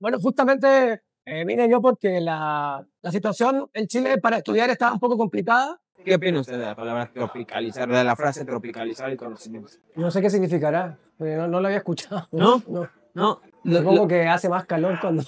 Bueno, justamente vine yo porque la situación en Chile para estudiar estaba un poco complicada. ¿Qué opina usted de la palabra tropicalizar, de la frase tropicalizar el conocimiento? No sé qué significará, no lo había escuchado. ¿No? No. No. Supongo que hace más calor cuando...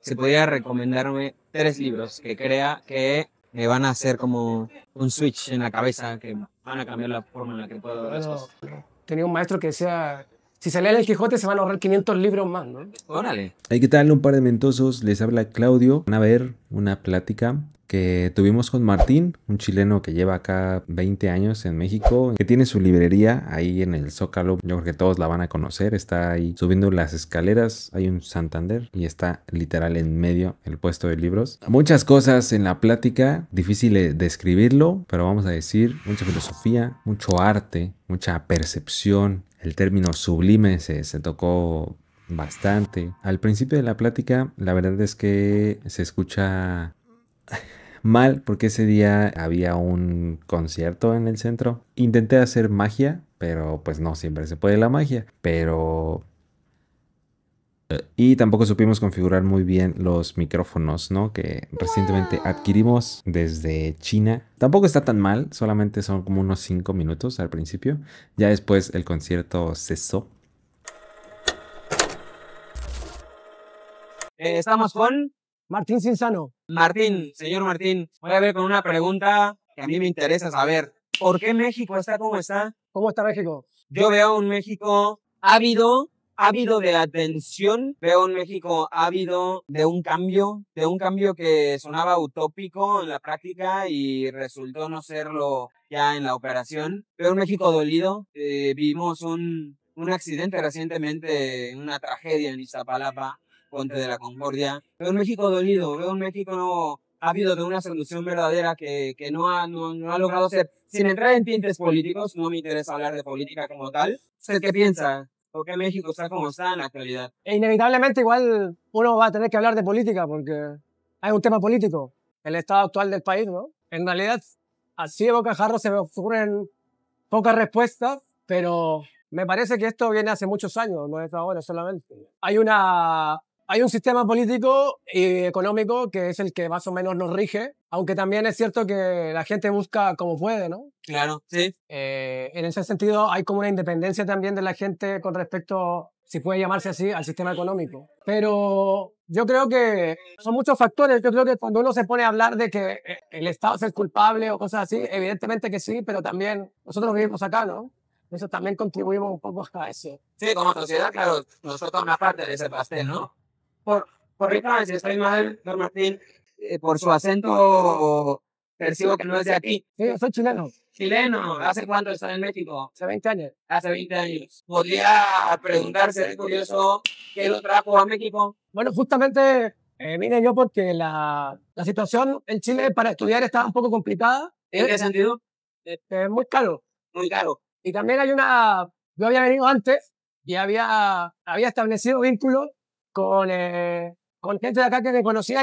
Se podría recomendarme 3 libros que crea que me van a hacer como un switch en la cabeza, que van a cambiar la forma en la que puedo ver las Bueno, cosas. tenía un maestro que decía, si se lee el Quijote se van a ahorrar 500 libros más, ¿no? Órale. Hey, ¿qué tal? Un par de mentosos, les habla Claudio. Van a ver una plática que tuvimos con Martín, un chileno que lleva acá 20 años en México, que tiene su librería ahí en el Zócalo. Yo creo que todos la van a conocer. Está ahí subiendo las escaleras, hay un Santander y está literal en medio el puesto de libros. Muchas cosas en la plática, difícil de describirlo, pero vamos a decir mucha filosofía, mucho arte, mucha percepción. El término sublime se tocó bastante. Al principio de la plática, la verdad es que se escucha mal porque ese día había un concierto en el centro. Intenté hacer magia, pero pues no siempre se puede la magia. Y tampoco supimos configurar muy bien los micrófonos, ¿no? Que recientemente adquirimos desde China. Tampoco está tan mal, solamente son como unos 5 minutos al principio. Ya después el concierto cesó. Estamos con Martín Cinzano. Martín. Señor Martín, voy a ver con una pregunta que a mí me interesa saber. ¿Por qué México está como está? ¿Cómo está México? Yo veo un México ávido de atención, veo un México ávido de un cambio que sonaba utópico en la práctica y resultó no serlo ya en la operación. Veo un México dolido, vimos un accidente recientemente, una tragedia en Iztapalapa, Puente de la Concordia. Veo un México dolido, veo un México ávido de una solución verdadera que no ha logrado ser. Sin entrar en tintes políticos, no me interesa hablar de política como tal. ¿Usted qué piensa? ¿Por qué México está como está en la actualidad? E inevitablemente igual uno va a tener que hablar de política porque hay un tema político, el estado actual del país, ¿no? En realidad, así de bocajarro se me ocurren pocas respuestas, pero me parece que esto viene hace muchos años, no es ahora solamente. Hay un sistema político y económico que es el que más o menos nos rige, aunque también es cierto que la gente busca como puede, ¿no? Claro, sí. En ese sentido hay como una independencia también de la gente con respecto, si puede llamarse así, al sistema económico. Pero yo creo que son muchos factores. Yo creo que cuando uno se pone a hablar de que el Estado es el culpable o cosas así, evidentemente que sí, pero también nosotros vivimos acá, ¿no? Eso también contribuimos un poco a eso. Sí, como sociedad, claro, nosotros una parte de ese pastel, ¿no? Corríjame si estoy mal, don Martín, por su acento percibo que no es de aquí. Sí, yo soy chileno. Chileno, ¿hace cuánto está en México? Hace 20 años. Hace 20 años. Podría preguntarse, es curioso, ¿qué lo trajo a México? Bueno, justamente vine yo porque la situación en Chile para estudiar estaba un poco complicada. ¿En qué sentido? Es muy caro. Muy caro. Y también yo había venido antes y había establecido vínculos con gente de acá que me conocía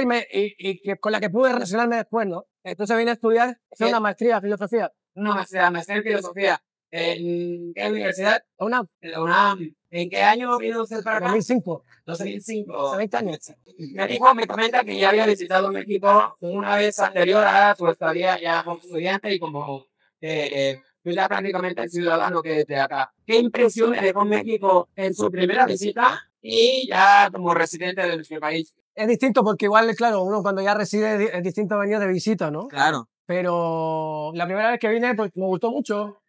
con la que pude relacionarme después, ¿no? Entonces vine a estudiar, hacer una maestría en filosofía. Una maestría en filosofía. ¿En qué universidad? UNAM. En la UNAM. ¿En qué año vino usted para acá? 2005. 2005. Hace 20 años. Me comenta que ya había visitado México una vez anterior a su estadía ya como estudiante y como pues ya prácticamente el ciudadano que es de acá. ¿Qué impresión le dejó México en su primera visita y ya como residente de nuestro país? Es distinto porque igual, claro, uno cuando ya reside es distinto venir de visita, ¿no? Claro. Pero la primera vez que vine, pues me gustó mucho.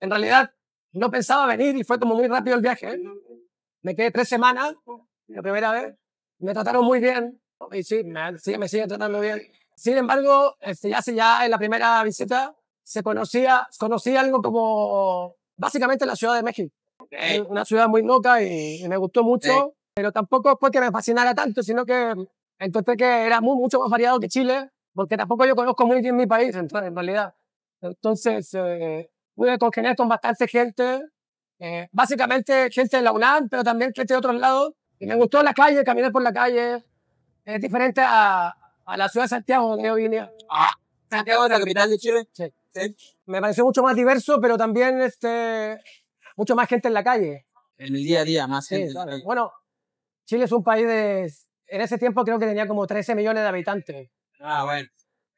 En realidad, no pensaba venir y fue como muy rápido el viaje. Me quedé 3 semanas, la primera vez. Me trataron muy bien. Y sí, me siguen tratando bien. Sin embargo, ya en la primera visita se conocía algo como básicamente la Ciudad de México. Una ciudad muy loca y me gustó mucho, pero tampoco fue que me fascinara tanto, sino que encontré que era mucho más variado que Chile, porque tampoco yo conozco muy bien mi país en realidad. Entonces, pude congeniar con bastante gente, básicamente gente de la UNAM, pero también gente de otros lados. Y me gustó la calle, caminar por la calle. Es diferente a la ciudad de Santiago, donde yo vine. Santiago es la capital de Chile. Sí. Me pareció mucho más diverso, pero también mucho más gente en la calle. En el día a día, más gente. Claro. Bueno, Chile es un país de... En ese tiempo creo que tenía como 13 millones de habitantes. Ah, bueno.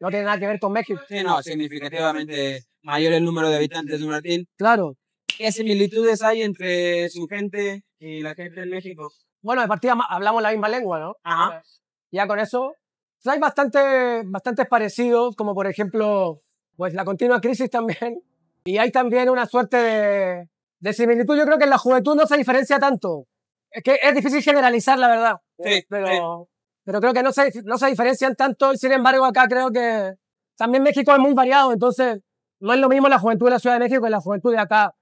No tiene nada que ver con México. Sí, no, significativamente mayor el número de habitantes de Martín. Claro. ¿Qué similitudes hay entre su gente y la gente en México? Bueno, de partida hablamos la misma lengua, ¿no? Ajá. Ya con eso, pues hay bastantes parecidos, como por ejemplo, pues la continua crisis también. Y hay también una suerte de similitud. Yo creo que en la juventud no se diferencia tanto. Es que es difícil generalizar, la verdad. Sí, pero creo que no se diferencian tanto. Y sin embargo, acá creo que también México es muy variado. Entonces, no es lo mismo la juventud de la Ciudad de México que la juventud de acá.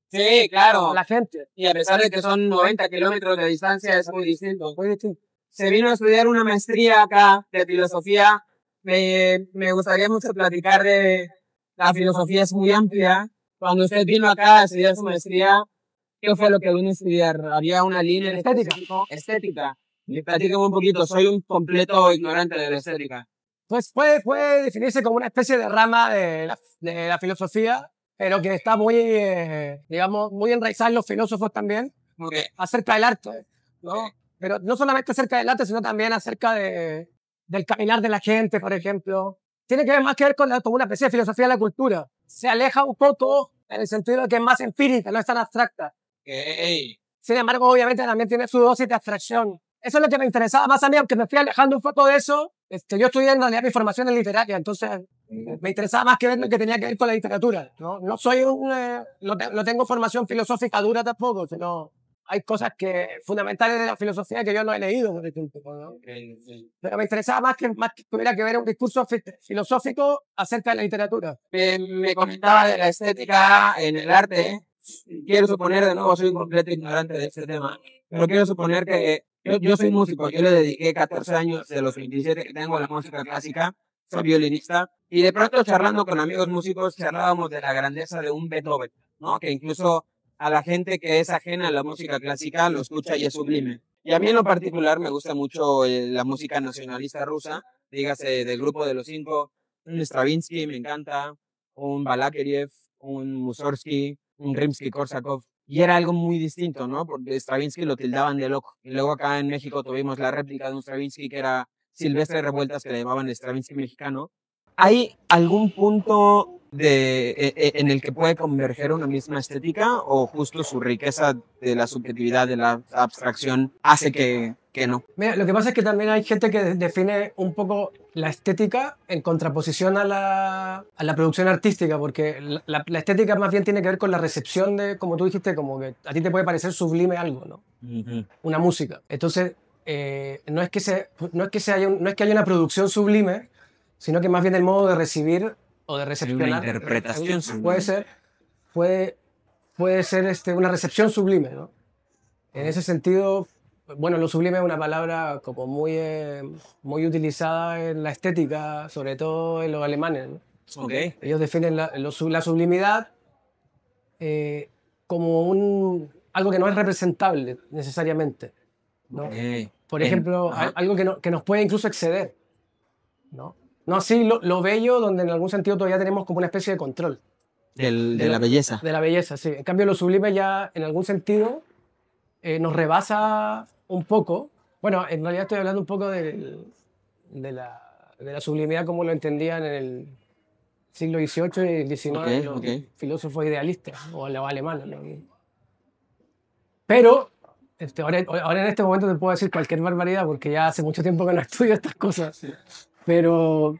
Sí, claro. La gente. Y a pesar de que son 90 kilómetros de distancia, es muy distinto. Muy distinto. Se vino a estudiar una maestría acá de filosofía. Me gustaría mucho platicar de la filosofía, es muy amplia. Cuando usted vino acá a estudiar su maestría, ¿qué fue lo que vino a estudiar? ¿Había una línea en Estética. Estética. Y platícame un poquito, soy un completo ignorante de la estética. Pues puede definirse como una especie de rama de la filosofía, pero que está muy, digamos, muy enraizada en los filósofos también, Okay. acerca del arte, ¿no? Pero no solamente acerca del arte, sino también acerca del caminar de la gente, por ejemplo. Tiene que ver más que ver con una especie de filosofía de la cultura. Se aleja un poco en el sentido de que es más empírica, no es tan abstracta. Okay. Sin embargo, obviamente también tiene su dosis de abstracción. Eso es lo que me interesaba más a mí, aunque me fui alejando un poco de eso. Yo estudié en realidad mi formación en literaria, entonces me interesaba más que ver lo que tenía que ver con la literatura. No soy no tengo formación filosófica dura tampoco, sino hay cosas fundamentales de la filosofía que yo no he leído, por ejemplo, ¿no? Sí. Pero me interesaba más que tuviera que ver un discurso filosófico acerca de la literatura. Me comentaba de la estética en el arte. Quiero suponer, de nuevo, soy un completo ignorante de este tema, pero quiero suponer que yo soy músico, yo le dediqué 14 años de los 27 que tengo a la música clásica, soy violinista, y de pronto charlando con amigos músicos charlábamos de la grandeza de un Beethoven, ¿no? Que incluso a la gente que es ajena a la música clásica lo escucha y es sublime. Y a mí en lo particular me gusta mucho la música nacionalista rusa, dígase del grupo de los 5, un Stravinsky me encanta, un Balakirev, un Mussorgsky, un Rimsky-Korsakov, y era algo muy distinto, ¿no? Porque Stravinsky lo tildaban de loco. Y luego acá en México tuvimos la réplica de un Stravinsky que era Silvestre Revueltas, que le llamaban el Stravinsky mexicano. ¿Hay algún punto en el que puede converger una misma estética o justo su riqueza de la subjetividad, de la abstracción, hace que no? Mira, lo que pasa es que también hay gente que define un poco la estética en contraposición a la producción artística, porque la estética más bien tiene que ver con la recepción de, como tú dijiste, como que a ti te puede parecer sublime algo, ¿no? Una música. Entonces, no es que haya una producción sublime, sino que más bien el modo de recibir o de recepcionar. Una interpretación sublime. Puede ser una recepción sublime, ¿no? En ese sentido, bueno, lo sublime es una palabra como muy utilizada en la estética, sobre todo en los alemanes, ¿no? Okay. Ellos definen la sublimidad como algo que no es representable necesariamente, ¿no? Okay. Por ejemplo, algo que nos puede incluso exceder, ¿no? No así lo bello, donde en algún sentido todavía tenemos como una especie de control. De la belleza. De la belleza, sí. En cambio, lo sublime ya, en algún sentido, nos rebasa un poco. Bueno, en realidad estoy hablando un poco de la sublimidad como lo entendían en el siglo XVIII y XIX los filósofos idealistas, o los alemanes, ¿no? Pero ahora en este momento te puedo decir cualquier barbaridad, porque ya hace mucho tiempo que no estudio estas cosas. Pero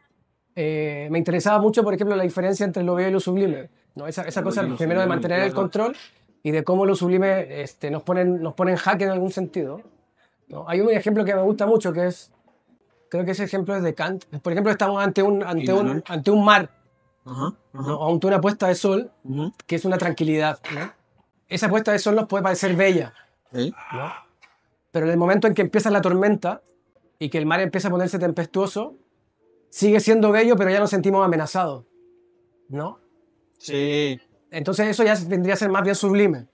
me interesaba mucho, por ejemplo, la diferencia entre lo bello y lo sublime, ¿no? Esa cosa, primero, de mantener el control y de cómo lo sublime nos pone en jaque en algún sentido, ¿no? Hay un ejemplo que me gusta mucho, creo que ese ejemplo es de Kant. Por ejemplo, estamos ante un mar, ¿no? Ante una puesta de sol, que es una tranquilidad, ¿no? Esa puesta de sol nos puede parecer bella, ¿no? Pero en el momento en que empieza la tormenta y que el mar empieza a ponerse tempestuoso, sigue siendo bello, pero ya nos sentimos amenazados, ¿no? Sí. Entonces eso ya vendría a ser más bien sublime.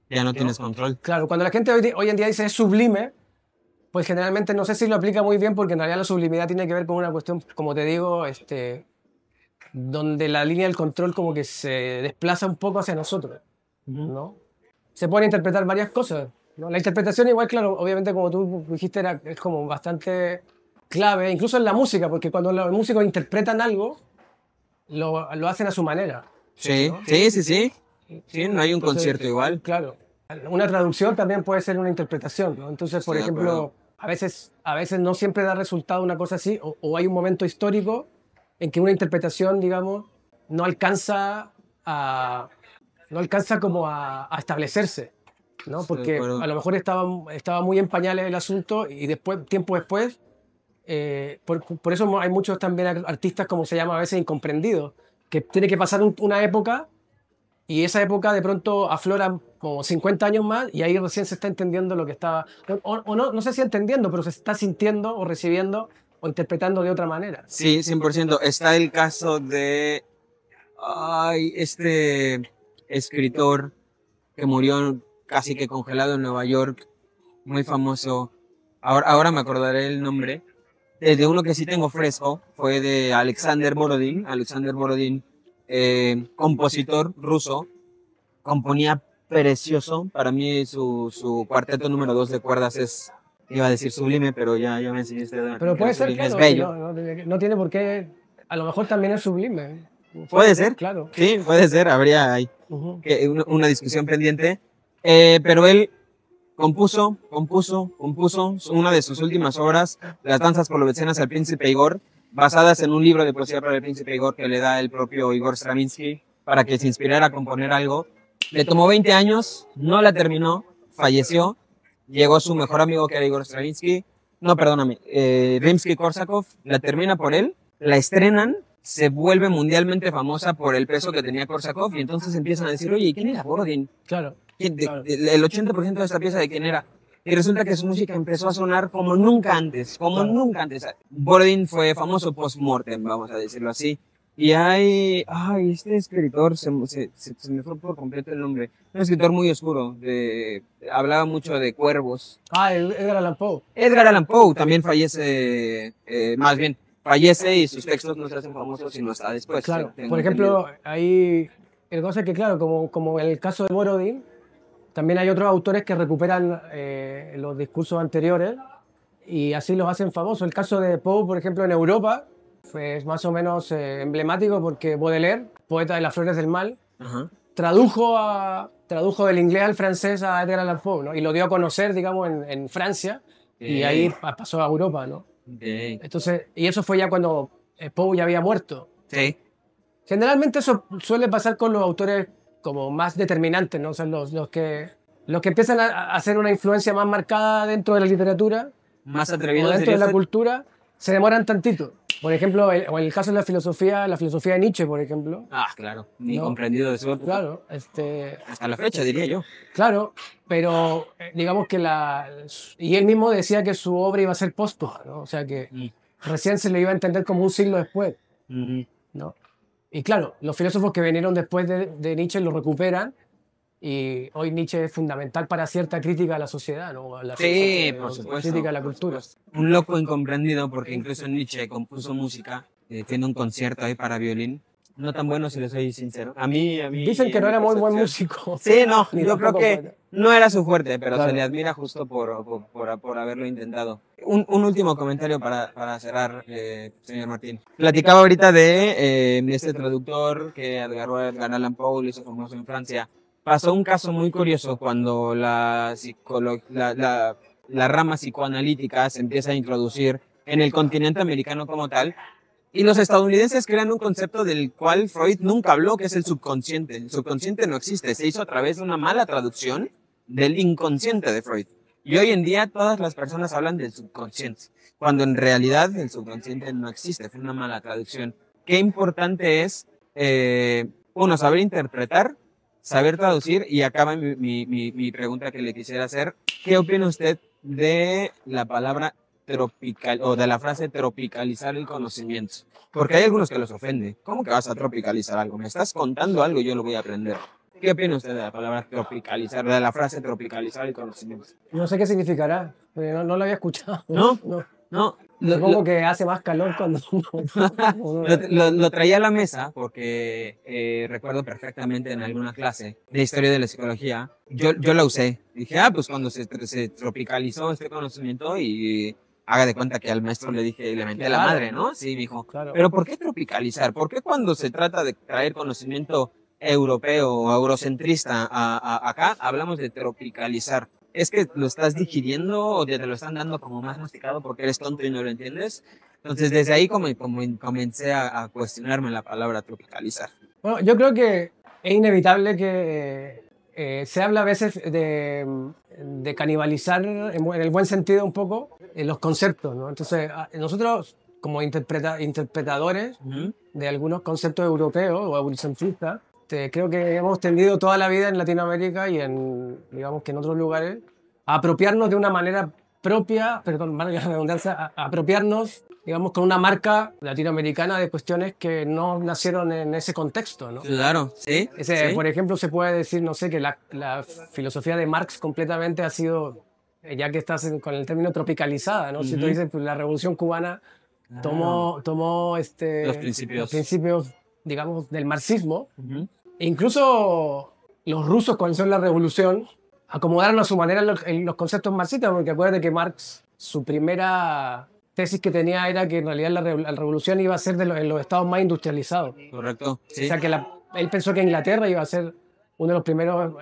Ya no tienes control. Claro, cuando la gente hoy en día dice es sublime, pues generalmente no sé si lo aplica muy bien, porque en realidad la sublimidad tiene que ver con una cuestión, como te digo, donde la línea del control como que se desplaza un poco hacia nosotros, ¿no? Se pueden interpretar varias cosas. ¿no? La interpretación igual, claro, obviamente como tú dijiste, es como bastante clave, incluso en la música, porque cuando los músicos interpretan algo, lo hacen a su manera. Sí, ¿no? sí, sí, sí. Sí, no hay un Entonces, concierto igual. Claro, una traducción también puede ser una interpretación, ¿no? Entonces, por Estoy de acuerdo. ejemplo, a veces no siempre da resultado una cosa así, o hay un momento histórico en que una interpretación, digamos, no alcanza no alcanza como a establecerse, ¿no? Estoy de Porque acuerdo. a lo mejor estaba muy en pañales el asunto y después, tiempo después, por eso hay muchos también artistas, como se llama a veces, incomprendidos, que tiene que pasar una época y esa época de pronto aflora como 50 años más y ahí recién se está entendiendo lo que estaba, o no, no sé si entendiendo, pero se está sintiendo o recibiendo o interpretando de otra manera. Sí, 100%. Está el caso de este escritor que murió casi que congelado en Nueva York, muy famoso. Ahora me acordaré el nombre. De uno que sí tengo fresco, fue de Alexander Borodin. Alexander Borodin, compositor ruso, componía precioso. Para mí su cuarteto número 2 de cuerdas es, iba a decir sublime, pero ya me enseñaste. Pero puede ser, Sublime, es claro, si bello. no tiene por qué, a lo mejor también es sublime. Puede ser, Claro. sí, puede ser, habría ahí Ujú. una discusión pendiente. Pero él compuso una de sus últimas obras, Las danzas polovecenas al príncipe Igor, basadas en un libro de poesía para el príncipe Igor que le da el propio Igor Stravinsky para que se inspirara a componer algo. Le tomó 20 años, no la terminó, falleció, llegó su mejor amigo que era Igor Stravinsky, no, perdóname, Rimsky-Korsakov, la termina por él, la estrenan, se vuelve mundialmente famosa por el peso que tenía Korsakov y entonces empiezan a decir, oye, ¿quién era Borodin? Claro. Claro. El 80% de esta pieza de quién era. Y resulta que su música empezó a sonar como nunca antes, como Claro. nunca antes. Borodin fue famoso post-mortem, vamos a decirlo así. Y este escritor, se me fue por completo el nombre. Un escritor muy oscuro, hablaba mucho de cuervos. Edgar Allan Poe. Edgar Allan Poe también fallece, más bien, fallece y sus textos no se hacen famosos sino hasta después. Claro, tengo por ejemplo, entendido. ahí el cosa es que, claro, como en el caso de Borodin, también hay otros autores que recuperan los discursos anteriores y así los hacen famosos. El caso de Poe, por ejemplo, en Europa, fue más o menos emblemático porque Baudelaire, poeta de las flores del mal, Ajá. tradujo del inglés al francés a Edgar Allan Poe, ¿no? Y lo dio a conocer, digamos, en Francia y ahí pasó a Europa, ¿no? Okay. Entonces, y eso fue ya cuando Poe ya había muerto. Sí. Generalmente eso suele pasar con los autores como más determinantes, ¿no? O sea, los que empiezan a hacer una influencia más marcada dentro de la literatura Más o atrevido dentro sería de la usted. cultura, se demoran tantito. Por ejemplo, o en el caso de la filosofía de Nietzsche, por ejemplo. Claro, ni No. comprendido de su época. Claro, Hasta la fecha, diría yo. claro, pero digamos que y él mismo decía que su obra iba a ser póstuma, ¿no? O sea que recién se le iba a entender como un siglo después, ¿no? Y claro, los filósofos que vinieron después de Nietzsche lo recuperan y hoy Nietzsche es fundamental para cierta crítica a la sociedad, ¿no? Sí, por supuesto. Crítica a la cultura. Un loco incomprendido, porque incluso Nietzsche compuso música, tiene un concierto ahí para violín. No tan bueno, si le soy sincero. A mí Dicen que no a mi era muy buen percepción. músico. Sí, no, Ni yo creo tampoco que poeta. no era su fuerte, pero Claro. se le admira justo por haberlo intentado. Un último comentario para cerrar, señor Martín. Platicaba ahorita de este traductor que agarró a Edgar Allan Poe, lo hizo famoso en Francia. Pasó un caso muy curioso cuando la rama psicoanalítica se empieza a introducir en el continente americano como tal. Y los estadounidenses crean un concepto del cual Freud nunca habló, que es el subconsciente. El subconsciente no existe, se hizo a través de una mala traducción del inconsciente de Freud. Y hoy en día todas las personas hablan del subconsciente, cuando en realidad el subconsciente no existe, fue una mala traducción. Qué importante es, uno, saber interpretar, saber traducir, y acaba mi pregunta que le quisiera hacer. ¿Qué opina usted de la palabra tropical, o de la frase tropicalizar el conocimiento? Porque hay algunos que los ofende. ¿Cómo que vas a tropicalizar algo? Me estás contando algo y yo lo voy a aprender. ¿Qué opina usted de la palabra tropicalizar, de la frase tropicalizar el conocimiento? No sé qué significará, no lo había escuchado. ¿No? No. No, Supongo que hace más calor cuando Lo traía a la mesa porque recuerdo perfectamente en alguna clase de historia de la psicología, yo la usé. Dije, pues cuando se tropicalizó este conocimiento y haga de cuenta que al maestro le dije, le menté a la madre, ¿no? Sí, me dijo, Claro. pero ¿por qué tropicalizar? ¿Por qué cuando se trata de traer conocimiento europeo o eurocentrista acá hablamos de tropicalizar? ¿Es que lo estás digiriendo o te lo están dando como más masticado porque eres tonto y no lo entiendes? Entonces, desde ahí como comencé a cuestionarme la palabra tropicalizar. Bueno, yo creo que es inevitable que se habla a veces de canibalizar en el buen sentido un poco los conceptos, ¿no? Entonces, nosotros como interpretadores de algunos conceptos europeos o eurocentristas, creo que hemos tendido toda la vida en Latinoamérica y digamos que en otros lugares a apropiarnos de una manera propia, perdón, valga la redundancia, a apropiarnos, digamos, con una marca latinoamericana de cuestiones que no nacieron en ese contexto, ¿no? Claro, sí. ¿Sí? Por ejemplo, se puede decir, no sé, que la filosofía de Marx completamente ha sido, ya que estás con el término tropicalizada, ¿no? Si tú dices, pues, la Revolución Cubana tomó los principios, digamos, del marxismo. E incluso los rusos, cuando hicieron la revolución, acomodaron a su manera los conceptos marxistas, porque acuérdate que Marx, su primera tesis que tenía era que en realidad la revolución iba a ser en los estados más industrializados. Correcto, sí. O sea, que él pensó que Inglaterra iba a ser uno de los primeros,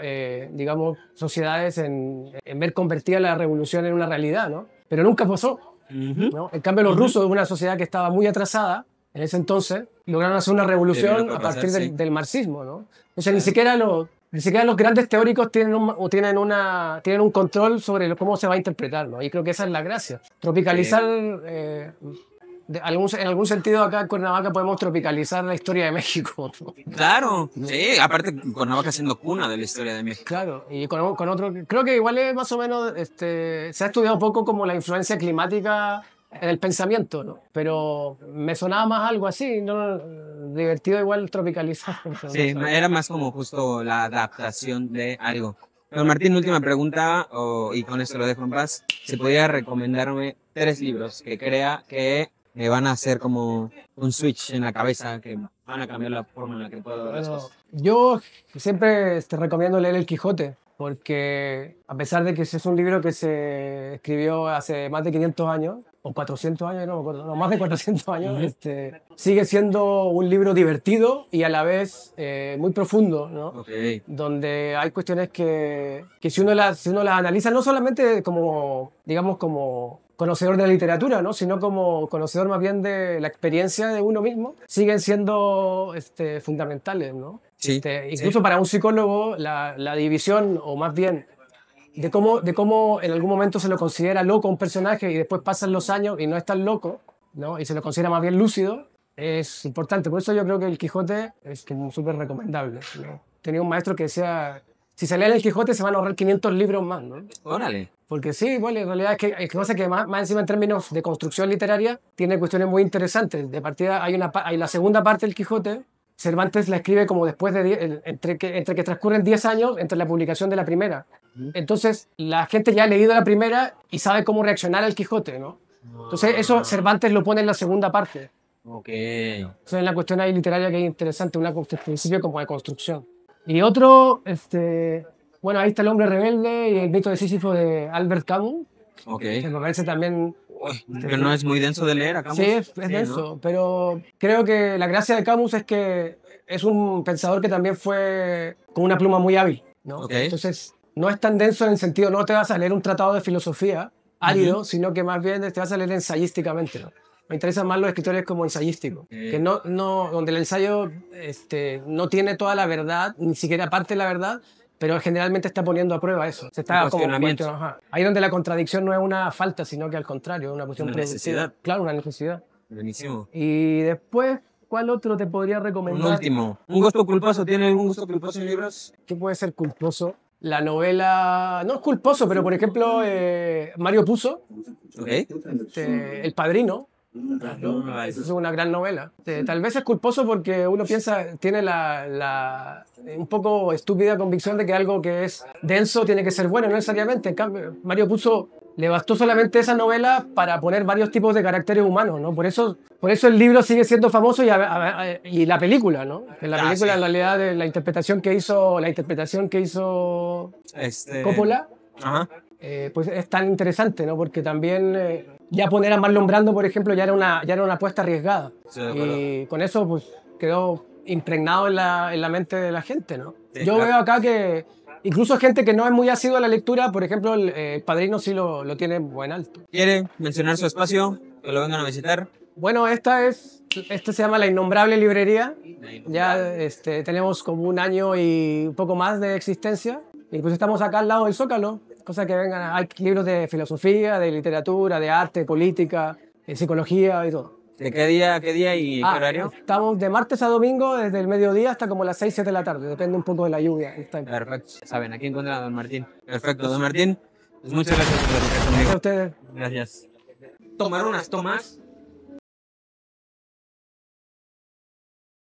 digamos, sociedades en ver convertida la revolución en una realidad, ¿no? Pero nunca pasó, ¿no? En cambio, los rusos, una sociedad que estaba muy atrasada en ese entonces, lograron hacer una revolución a partir del marxismo, ¿no? O sea, ni siquiera los grandes teóricos tienen un control sobre cómo se va a interpretar, ¿no? Y creo que esa es la gracia. Tropicalizar, en algún sentido acá en Cuernavaca podemos tropicalizar la historia de México, ¿no? Claro, sí, aparte Cuernavaca siendo cuna de la historia de México. Claro, y con otro, creo que igual es más o menos, se ha estudiado un poco como la influencia climática en el pensamiento, ¿no? Pero me sonaba más algo así, ¿no? Divertido igual tropicalizar. Sí, era más como justo la adaptación de algo. Pero Martín, última pregunta, y con esto lo dejo en paz. ¿Se podría recomendarme 3 libros que crea que me van a hacer como un switch en la cabeza, que van a cambiar la forma en la que puedo ver las cosas? Yo siempre te recomiendo leer El Quijote, porque a pesar de que ese es un libro que se escribió hace más de 500 años, o 400 años, no me acuerdo, no, más de 400 años, sigue siendo un libro divertido y a la vez muy profundo, ¿no? Okay. Donde hay cuestiones que si uno las analiza, no solamente como, digamos, como conocedor de la literatura, ¿no? Sino como conocedor más bien de la experiencia de uno mismo, siguen siendo fundamentales, ¿no? Sí, incluso para un psicólogo, la división, o más bien de cómo en algún momento se lo considera loco un personaje y después pasan los años y no es tan loco, ¿no? Y se lo considera más bien lúcido, es importante. Por eso yo creo que El Quijote es súper recomendable, ¿no? Tenía un maestro que decía, si se leen El Quijote se van a ahorrar 500 libros más, ¿no? Órale. Porque sí, bueno, en realidad es que más encima en términos de construcción literaria tiene cuestiones muy interesantes. De partida hay la segunda parte del Quijote. Cervantes la escribe como después de entre que transcurren 10 años entre la publicación de la primera. Entonces la gente ya ha leído la primera y sabe cómo reaccionar al Quijote, ¿no? Entonces eso Cervantes lo pone en la segunda parte. Ok. Eso es la cuestión ahí literaria que es interesante, un principio como de construcción. Y otro, bueno, ahí está El hombre rebelde y El mito de Sísifo de Albert Camus. Ok. Que me parece también... Pero no es muy denso de leer a Camus. Sí, es denso, ¿no? Pero creo que la gracia de Camus es que es un pensador que también fue con una pluma muy hábil, ¿no? Okay. Entonces no es tan denso en el sentido, no te vas a leer un tratado de filosofía árido, sino que más bien te vas a leer ensayísticamente, ¿no? Me interesan más los escritores como ensayísticos, que donde el ensayo no tiene toda la verdad, ni siquiera parte de la verdad, pero generalmente está poniendo a prueba eso. Se está cuestionamiento. Ahí donde la contradicción no es una falta, sino que al contrario, es una cuestión de necesidad. Claro, una necesidad. Buenísimo. Y después, ¿cuál otro te podría recomendar? Un último. ¿Un gusto culposo? ¿Tiene algún gusto culposo en libros? ¿Qué puede ser culposo? La novela... No es culposo, pero por ejemplo, Mario Puzo. Okay. El Padrino. ¿No? Es una gran novela. Tal vez es culposo porque uno tiene la un poco estúpida convicción de que algo que es denso tiene que ser bueno, no necesariamente. En cambio, Mario Puzo le bastó solamente esa novela para poner varios tipos de caracteres humanos, ¿no? Por eso el libro sigue siendo famoso y la película, ¿no? En la película, sí. en realidad, de la interpretación que hizo Coppola, Ajá. pues es tan interesante, ¿no? Porque también ya poner a Marlon Brando, por ejemplo, ya era una apuesta arriesgada. Sí, de acuerdo. Y con eso, pues, quedó impregnado en la mente de la gente, ¿no? Sí, Yo claro. veo acá que incluso gente que no es muy asidua a la lectura, por ejemplo, el Padrino sí lo tiene buen alto. ¿Quiere mencionar su espacio? Que lo vengan a visitar. Bueno, esta se llama La Innombrable Librería. Ya tenemos como 1 año y un poco más de existencia. Y pues estamos acá al lado del Zócalo. Cosa que vengan, hay libros de filosofía, de literatura, de arte, política, de psicología y todo. ¿De qué día y qué horario? Estamos de martes a domingo, desde el mediodía hasta como las 6, 7 de la tarde. Depende un poco de la lluvia. Perfecto. Saben, aquí encuentran a don Martín. Perfecto, don Martín. Pues muchas gracias por platicar conmigo. Gracias a ustedes. Gracias. Tomar unas tomas